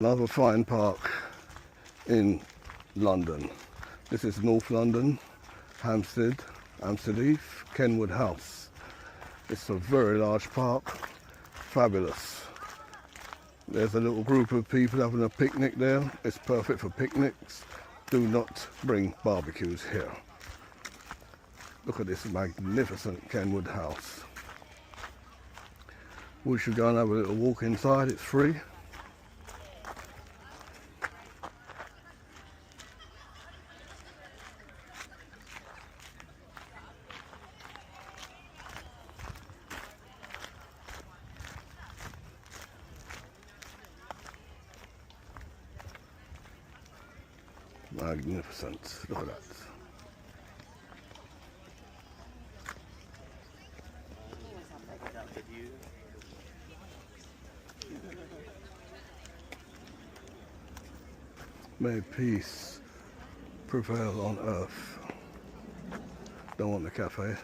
Another fine park in London. This is North London, Hampstead Heath, Kenwood House. It's a very large park, fabulous. There's a little group of people having a picnic there. It's perfect for picnics. Do not bring barbecues here. Look at this magnificent Kenwood House. We should go and have a little walk inside, it's free. Magnificent, look at that. May peace prevail on earth. Don't want the cafe.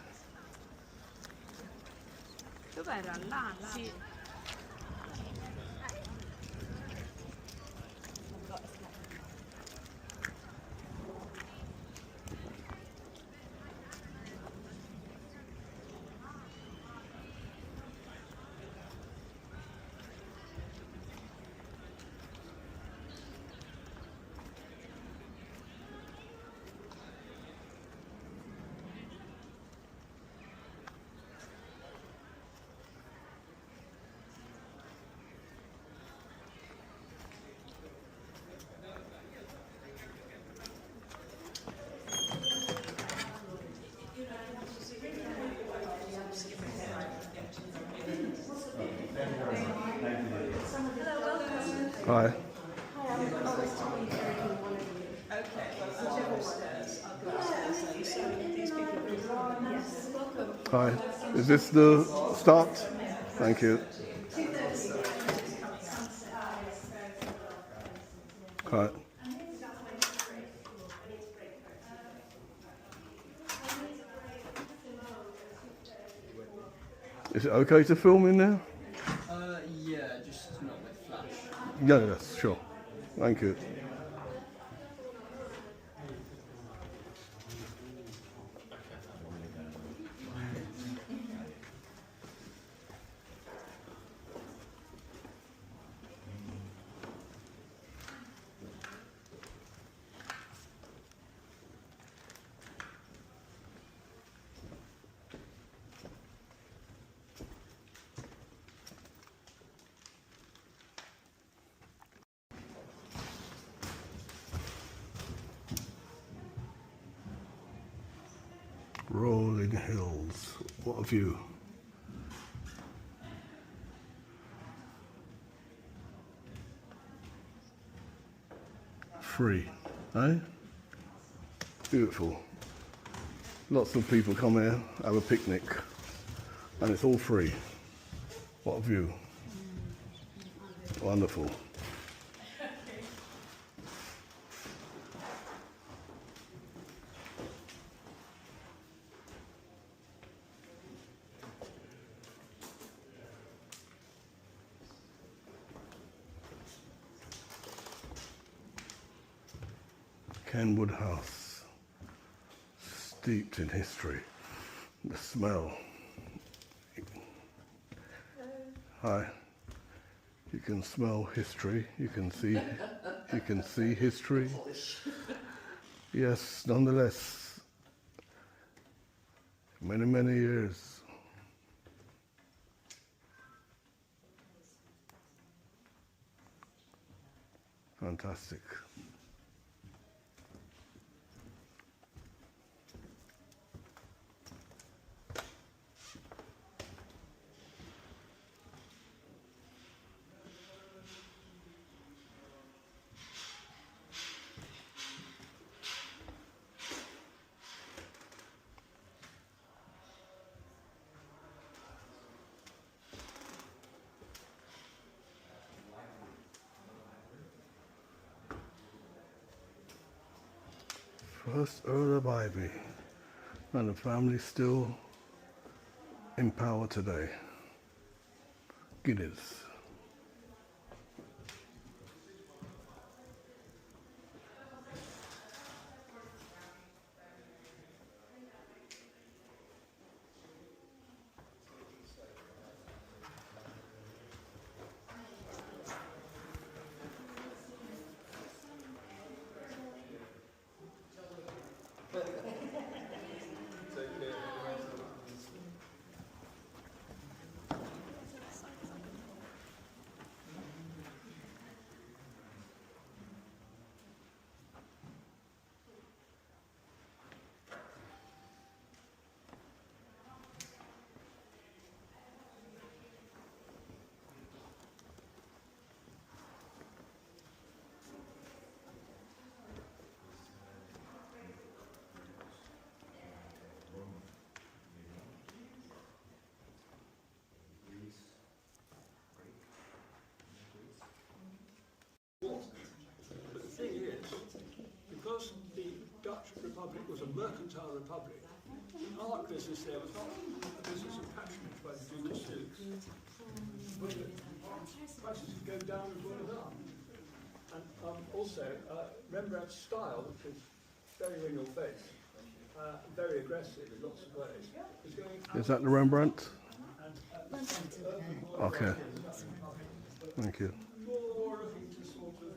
Hi. Hi. Is this the start? Thank you. Hi. Is it okay to film in there? Yeah, just not with flash. Yeah, yes, sure. Thank you. Rolling hills. What a view. Free, eh? Beautiful. Lots of people come here, have a picnic, and it's all free. What a view. Wonderful. Kenwood House, steeped in history. The smell. Hi. You can smell history. You can see history. Yes, nonetheless. Many, many years. Fantastic. First Earl of Ivy, and the family still in power today. Guinness. mercantile republic, the art business there was not a business of patronage by the Duke of Sussex, but prices would go down as well as up. And also, Rembrandt's style, which is very in your face, very aggressive in lots of ways, is going Is that the Rembrandt? and, Okay. Thank you. more looking to sort of,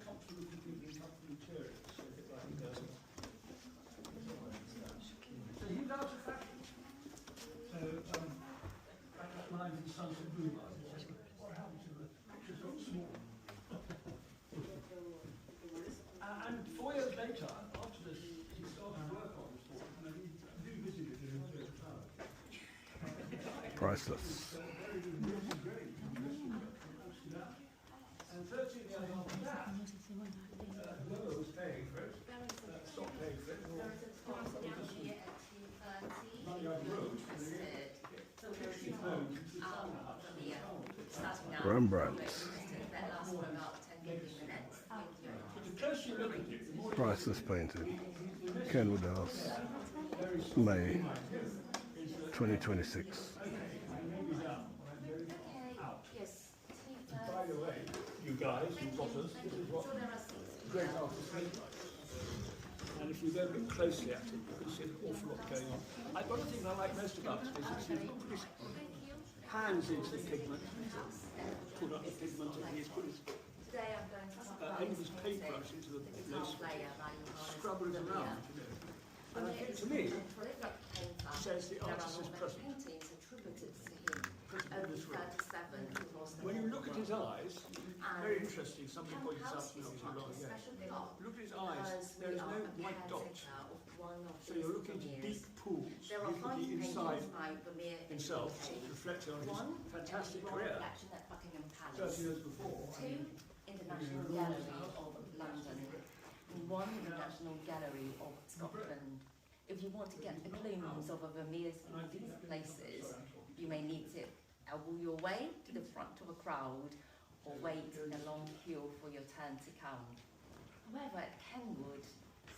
comfortable people and comfortable materials. So he's out of fashion. So, like that line in Sons of Blue, what happened to the pictures got small. And 4 years later, after this, he started work on this board, and he revisited it in the tower. Priceless. And 13 years after that, whoever was paying for it, stopped paying for it, Rembrandt. the closer you look at it, the more Priceless painting. Kenwood House. May 2026. by the way, you guys, you plotters, this is what great artists look like. And if you go a bit closely at it, you can see an awful lot going on. One of the things I like most about it is he's put his hands into the pigment, put up the pigment, and he's put his end of his paintbrush into the lace, scrubbing it around, And I think to me, that says the artist is present. When you look at his eyes, very interesting, somebody pointed this out to me not too long ago. Look at his eyes, there is no white dot. So you're looking into deep pools. He's looking inside himself, reflecting on his fantastic career 30 years before. 2 in the National Gallery of London, and 1 in the National Gallery of Scotland. If you want to get a glimpse of a Vermeer's in these places, you may need to elbow your way to the front of a crowd or wait in a long queue for your turn to come. However, at Kenwood,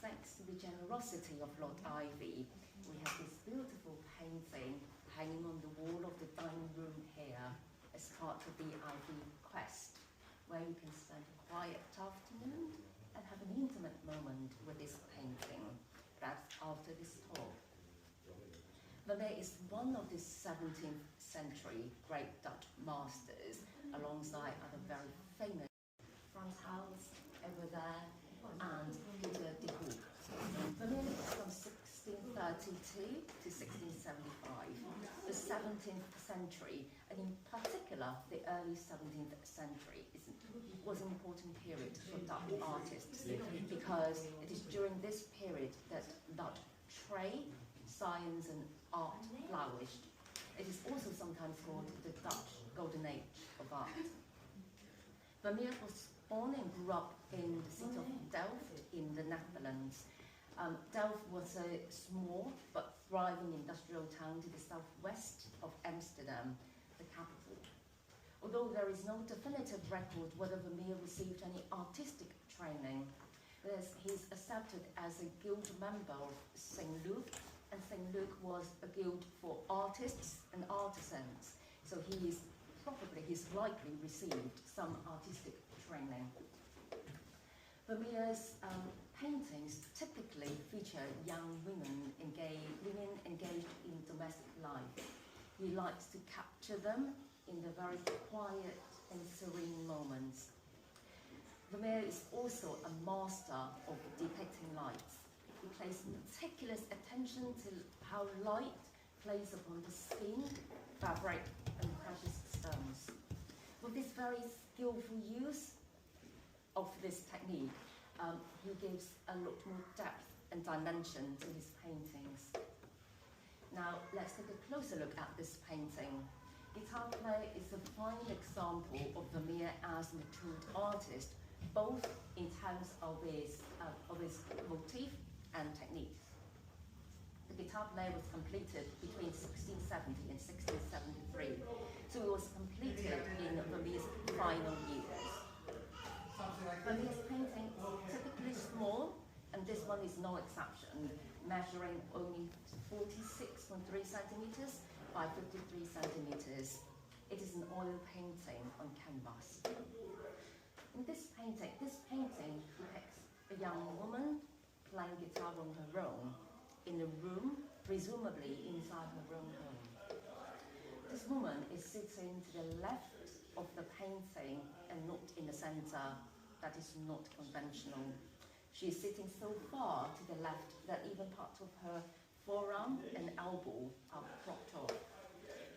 thanks to the generosity of Lord Ivy, we have this beautiful painting hanging on the wall of the dining room here as part of the Ivy quest, where you can spend a quiet afternoon and have an intimate moment with this painting, perhaps after this talk. Vermeer is one of the 17th century great Dutch masters, alongside other very famous Frans Hals over there and Peter de Hoek. Vermeer lived from 1632 to 1675. The 17th century, and in particular the early 17th century, was an important period for Dutch artists, because it is during this period that Dutch trade, science and art flourished. It is also sometimes called the Dutch Golden Age of art. Vermeer was born and grew up in the city of Delft in the Netherlands. Delft was a small but thriving industrial town to the southwest of Amsterdam, the capital. Although there is no definitive record whether Vermeer received any artistic training, he's accepted as a guild member of St. Luke, and St. Luke was a guild for artists and artisans, so he's likely received some artistic training. Vermeer's paintings typically feature young women engaged in domestic life. He likes to capture them in the very quiet and serene moments. Vermeer is also a master of depicting light. He pays meticulous attention to how light plays upon the skin, fabric, and precious stones. With this very skillful use of this technique, he gives a lot more depth and dimension to his paintings. Now, let's take a closer look at this painting. Guitar Play is a fine example of Vermeer as a matured artist, both in terms of his motif and technique. The Guitar Play was completed between 1670 and 1673, so it was completed in Vermeer's final years. Vermeer's painting is typically small and this one is no exception, measuring only 46.3 centimeters by 53 centimeters. It is an oil painting on canvas. In this painting depicts a young woman playing guitar on her own in a room, presumably inside her own home. This woman is sitting to the left of the painting and not in the center. That is not conventional. She is sitting so far to the left that even part of her forearm and elbow are cropped off.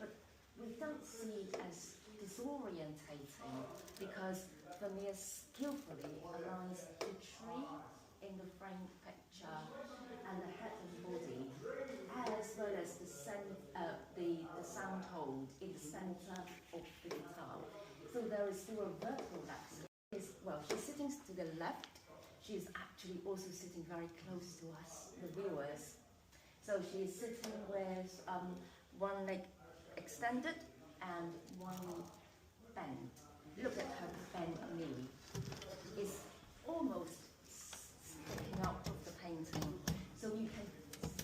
But we don't see it as disorientating because Vermeer skillfully aligns the tree in the framed picture and the head and body, as well as the sound hole in the center of the guitar. So there is still a vertical axis. Well, she's sitting to the left. She is actually also sitting very close to us, the viewers. So she is sitting with one leg extended and one bent. Look at her bent knee. It's almost sticking out of the painting. So you can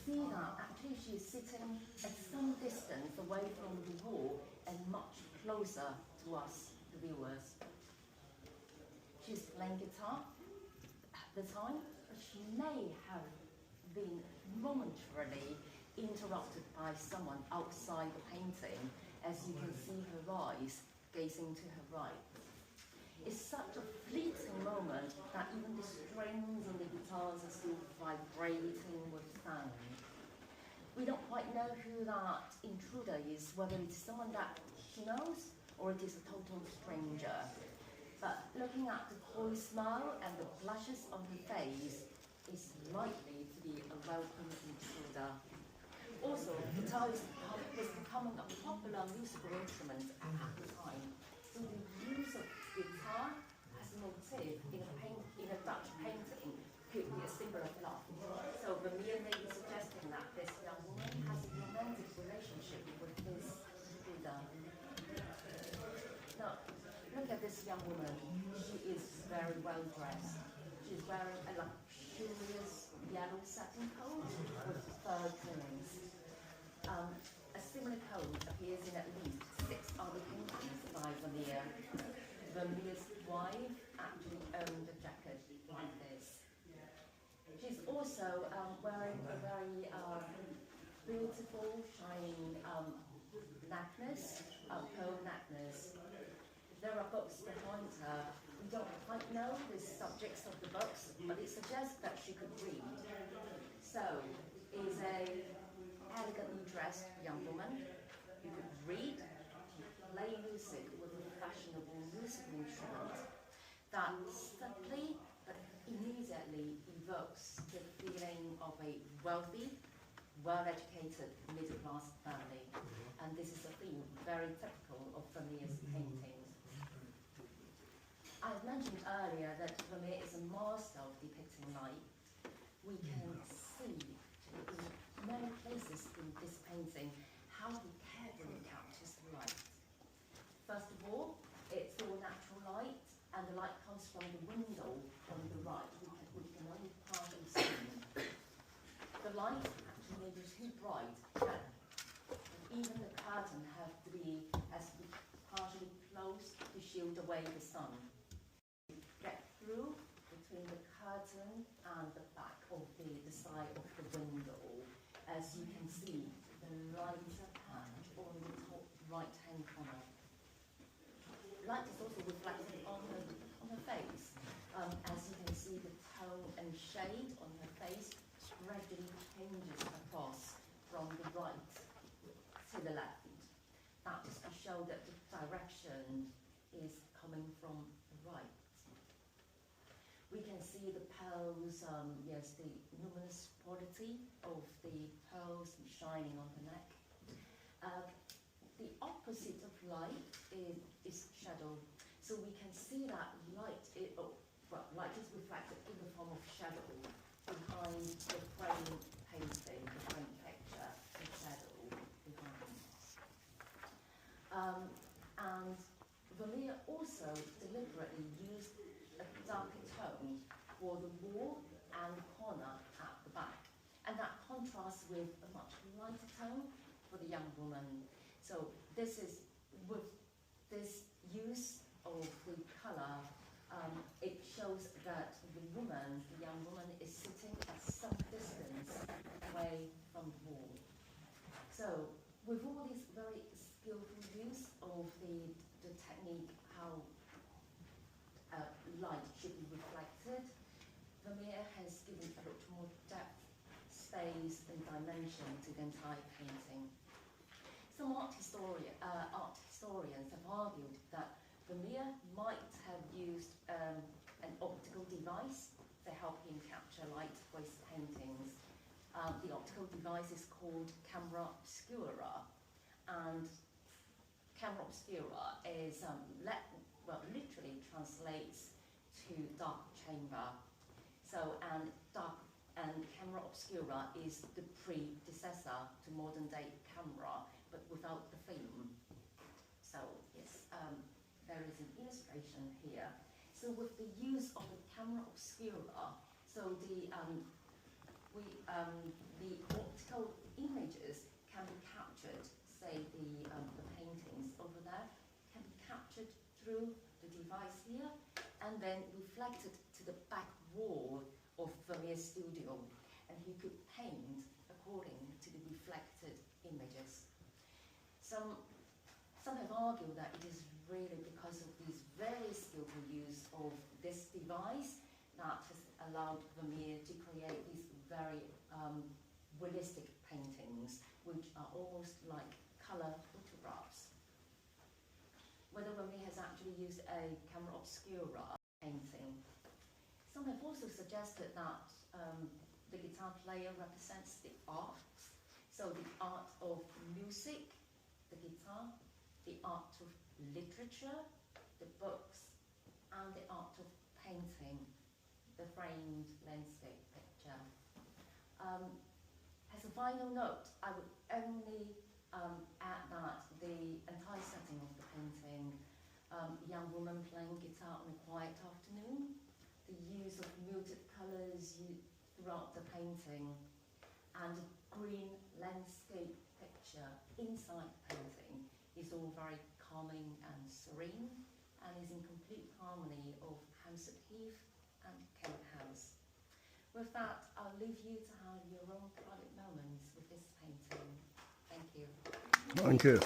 see that actually she is sitting at some distance away from the wall and much closer to us, the viewers. She's playing guitar at the time, but she may have been momentarily interrupted by someone outside the painting, as you can see her eyes gazing to her right. It's such a fleeting moment that even the strings on the guitars are still vibrating with sound. We don't quite know who that intruder is, whether it's someone that she knows or it is a total stranger. But looking at the coy smile and the blushes on her face is likely to be a welcome intruder. Also, guitar was becoming a popular musical instrument at the time. So the use of guitar as a motif in a Dutch painting could be a symbol of love. So Vermeer may be suggesting that this young woman has a romantic relationship with this Buddha. Now, look at this young woman. She is very well dressed. She's wearing a luxurious yellow satin coat with fur trimmings. A similar coat appears in at least 6 other paintings by Vermeer. Vermeer's wife actually owned a jacket like this. She's also wearing a very beautiful, shining necklace, pearl necklace. There are books behind her. We don't quite know the subjects of the books, but it suggests that she could read. So, is a elegantly dressed young woman who could read, play music with a fashionable musical instrument that subtly but immediately evokes the feeling of a wealthy, well-educated middle-class family. And this is a theme very typical of Vermeer's paintings. I've mentioned earlier that Vermeer is a master of depicting light. We can see in many places in this painting how he carefully captures the light. First of all, it's all natural light, and the light comes from the window on the right, which we can only partially see. The light actually may be too bright, that even the curtain have to be partially closed to shield away the sun. Get through between the curtain and the back of the side of the window, as you can see the lighter patch on the top right-hand corner. Light is also reflected on her face, as you can see the tone and shade on her face gradually changes across from the right to the left. That is to show that the direction is coming from the right. We can see the pearls, yes, the luminous quality of the pearls shining on the neck. The opposite of light is shadow. So we can see that light is reflected in the form of shadow behind the frame painting, the frame picture, the shadow behind. And Vermeer also deliberately used a darker tone for the wall and corner contrast with a much lighter tone for the young woman. So this is with this use of the colour, it shows that the young woman is sitting at some distance away from the wall. So with all this very skillful use of the technique, how light should be reflected, Vermeer has given a lot more depth, space and dimension to the entire painting. Some art historians have argued that Vermeer might have used an optical device to help him capture light for his paintings. The optical device is called camera obscura, and camera obscura is literally translates to dark chamber. So and camera obscura is the predecessor to modern day camera, but without the film. So yes, there is an illustration here. So with the use of the camera obscura, so the optical images can be captured, say the paintings over there, can be captured through the device here, and then reflected to the back wall of Vermeer's studio, and he could paint according to the reflected images. Some have argued that it is really because of this very skillful use of this device that has allowed Vermeer to create these very realistic paintings, which are almost like colour photographs. Whether Vermeer has actually used a camera obscura painting. Some have also suggested that the guitar player represents the arts, so the art of music, the guitar, the art of literature, the books, and the art of painting, the framed landscape picture. As a final note, I would only add that the entire setting of the painting, a young woman playing guitar on a quiet afternoon, the use of muted colours throughout the painting, and a green landscape picture inside the painting is all very calming and serene, and is in complete harmony of Hampstead Heath and Kenwood House. With that, I'll leave you to have your own private moments with this painting. Thank you. Thank you.